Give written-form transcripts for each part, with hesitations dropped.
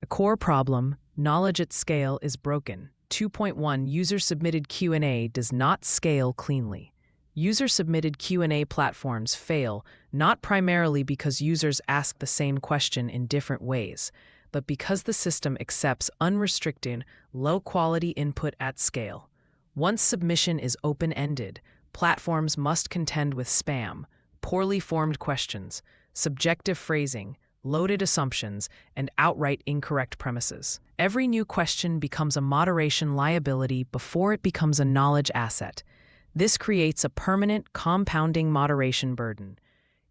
Core problem, knowledge at scale is broken. 2.1 User-submitted Q&A does not scale cleanly. User-submitted Q&A platforms fail not primarily because users ask the same question in different ways, but because the system accepts unrestricted, low-quality input at scale. Once submission is open-ended, platforms must contend with spam, poorly formed questions, subjective phrasing, loaded assumptions, and outright incorrect premises. Every new question becomes a moderation liability before it becomes a knowledge asset. This creates a permanent, compounding moderation burden.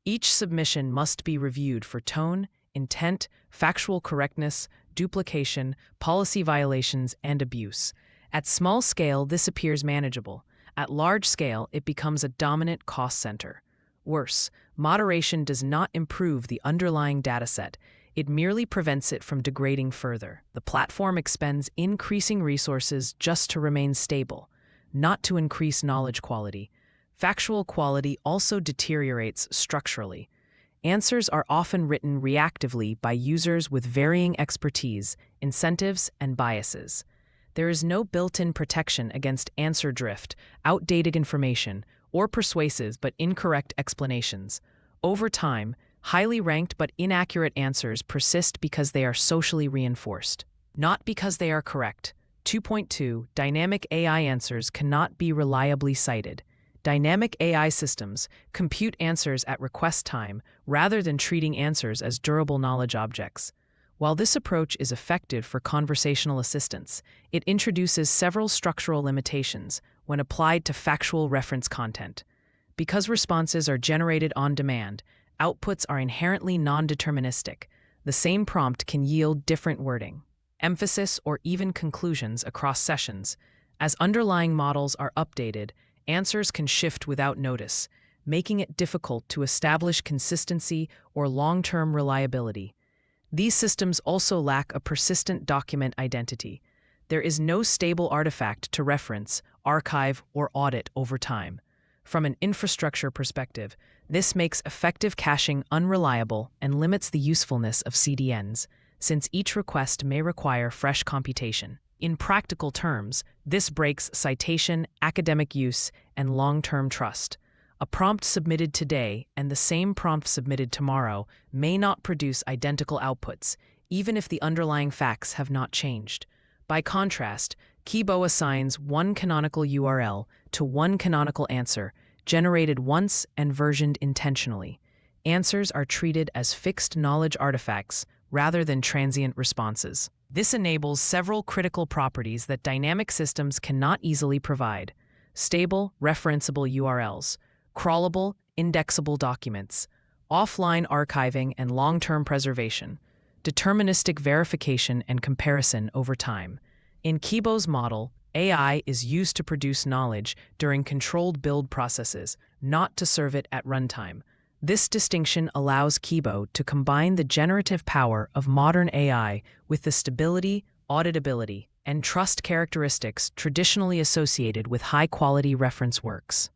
Each submission must be reviewed for tone, intent, factual correctness, duplication, policy violations, and abuse. At small scale, this appears manageable. At large scale, it becomes a dominant cost center. Worse, moderation does not improve the underlying dataset. It merely prevents it from degrading further. The platform expends increasing resources just to remain stable, not to increase knowledge quality. Factual quality also deteriorates structurally. Answers are often written reactively by users with varying expertise, incentives, and biases. There is no built-in protection against answer drift, outdated information, or persuasive but incorrect explanations. Over time, highly ranked but inaccurate answers persist because they are socially reinforced, not because they are correct. 2.2 Dynamic AI answers cannot be reliably cited. Dynamic AI systems compute answers at request time rather than treating answers as durable knowledge objects. While this approach is effective for conversational assistance, it introduces several structural limitations when applied to factual reference content. Because responses are generated on demand, outputs are inherently non-deterministic. The same prompt can yield different wording, emphasis, or even conclusions across sessions. As underlying models are updated, answers can shift without notice, making it difficult to establish consistency or long-term reliability. These systems also lack a persistent document identity. There is no stable artifact to reference, archive, or audit over time. From an infrastructure perspective, this makes effective caching unreliable and limits the usefulness of CDNs, since each request may require fresh computation. In practical terms, this breaks citation, academic use, and long-term trust. A prompt submitted today and the same prompt submitted tomorrow may not produce identical outputs, even if the underlying facts have not changed. By contrast, Qeeebo assigns one canonical URL to one canonical answer, generated once and versioned intentionally. Answers are treated as fixed knowledge artifacts rather than transient responses. This enables several critical properties that dynamic systems cannot easily provide: stable, referenceable URLs, crawlable, indexable documents, offline archiving and long-term preservation, deterministic verification and comparison over time. In Qeebo's model, AI is used to produce knowledge during controlled build processes, not to serve it at runtime. This distinction allows Qeebo to combine the generative power of modern AI with the stability, auditability, and trust characteristics traditionally associated with high-quality reference works.